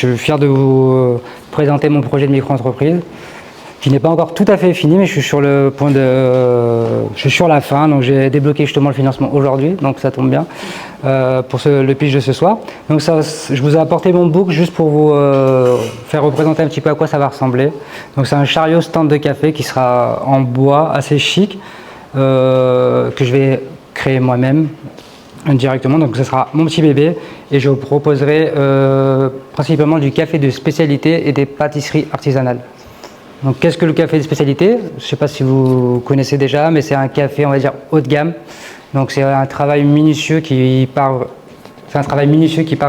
suis fier de vous présenter mon projet de micro-entreprise qui n'est pas encore tout à fait fini, mais je suis sur le point je suis sur la fin, donc j'ai débloqué justement le financement aujourd'hui, donc ça tombe bien pour le pitch de ce soir. Donc ça, je vous ai apporté mon book juste pour vous faire représenter un petit peu à quoi ça va ressembler. Donc c'est un chariot stand de café qui sera en bois assez chic, que je vais créer moi-même directement, donc ce sera mon petit bébé et je vous proposerai principalement du café de spécialité et des pâtisseries artisanales. Donc qu'est-ce que le café de spécialité? Je ne sais pas si vous connaissez déjà, mais c'est un café, on va dire, haut de gamme. Donc c'est un travail minutieux qui part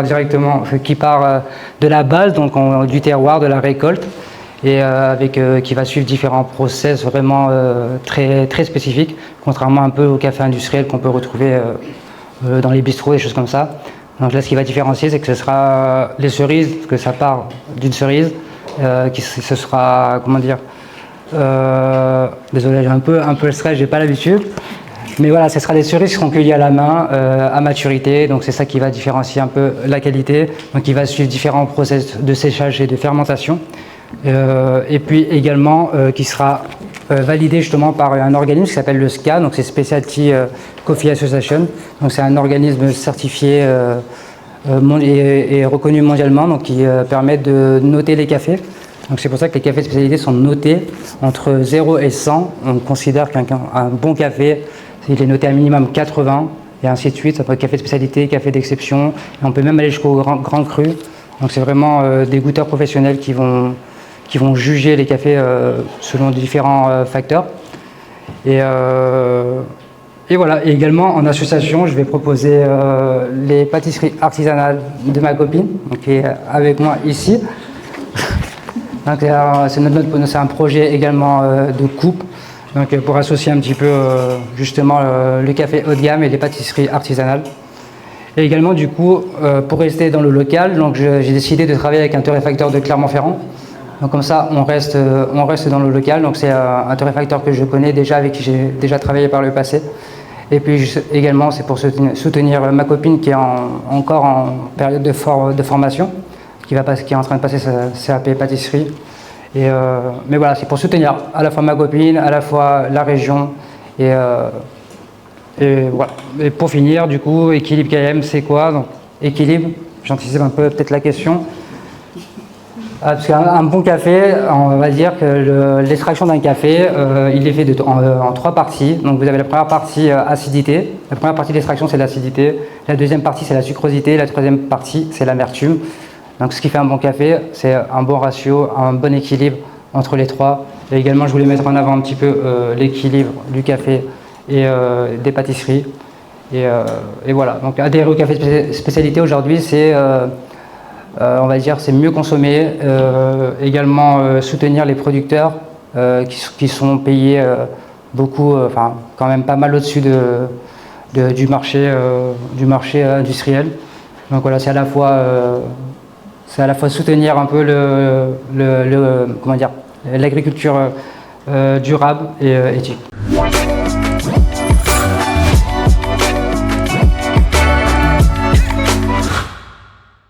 directement, qui part de la base, donc du terroir, de la récolte, et qui va suivre différents process vraiment très, très spécifiques, contrairement un peu au café industriel qu'on peut retrouver dans les bistrots, des choses comme ça. Donc là, ce qui va différencier, c'est que ce sera les cerises, que ça part d'une cerise, ce sera, comment dire, désolé, j'ai un peu le stress, j'ai pas l'habitude, mais voilà, ce sera des cerises qui seront cueillies à la main, à maturité, donc c'est ça qui va différencier un peu la qualité, donc il va suivre différents process de séchage et de fermentation, et puis également qui sera validé justement par un organisme qui s'appelle le SCA, donc c'est Specialty Coffee Association, donc c'est un organisme certifié et reconnu mondialement, donc qui permet de noter les cafés. Donc c'est pour ça que les cafés de spécialité sont notés entre 0 et 100. On considère qu'un bon café, il est noté à minimum 80 et ainsi de suite. Ça peut être café de spécialité, café d'exception, et on peut même aller jusqu'au grand cru. Donc c'est vraiment des goûteurs professionnels qui vont juger les cafés selon différents facteurs. Et voilà, et également en association, je vais proposer les pâtisseries artisanales de ma copine, donc, qui est avec moi ici. C'est un projet également de coupe, donc, pour associer un petit peu justement le café haut de gamme et les pâtisseries artisanales. Et également du coup, pour rester dans le local, donc j'ai décidé de travailler avec un torréfacteur de Clermont-Ferrand. Donc comme ça, on reste dans le local. Donc c'est un torréfacteur que je connais déjà, avec qui j'ai déjà travaillé par le passé. Et puis également, c'est pour soutenir ma copine qui est encore en période de formation, qui est en train de passer sa CAP pâtisserie. Mais voilà, c'est pour soutenir à la fois ma copine, à la fois la région. Et voilà. Et pour finir, du coup, Équilibre KM, c'est quoi? Donc, Équilibre, j'anticipe un peu peut-être la question. Parce qu'un bon café, on va dire que l'extraction d'un café, il est fait en 3 parties. Donc vous avez la première partie acidité. La première partie de l'extraction, c'est l'acidité. La deuxième partie, c'est la sucrosité. La troisième partie, c'est l'amertume. Donc ce qui fait un bon café, c'est un bon ratio, un bon équilibre entre les 3. Et également, je voulais mettre en avant un petit peu l'équilibre du café et des pâtisseries. Et voilà. Donc adhérer au café spécialité aujourd'hui, c'est on va dire, c'est mieux consommer, également soutenir les producteurs qui sont payés beaucoup, enfin quand même pas mal au-dessus du marché industriel. Donc voilà, c'est à la fois soutenir un peu comment dire, l'agriculture durable et éthique.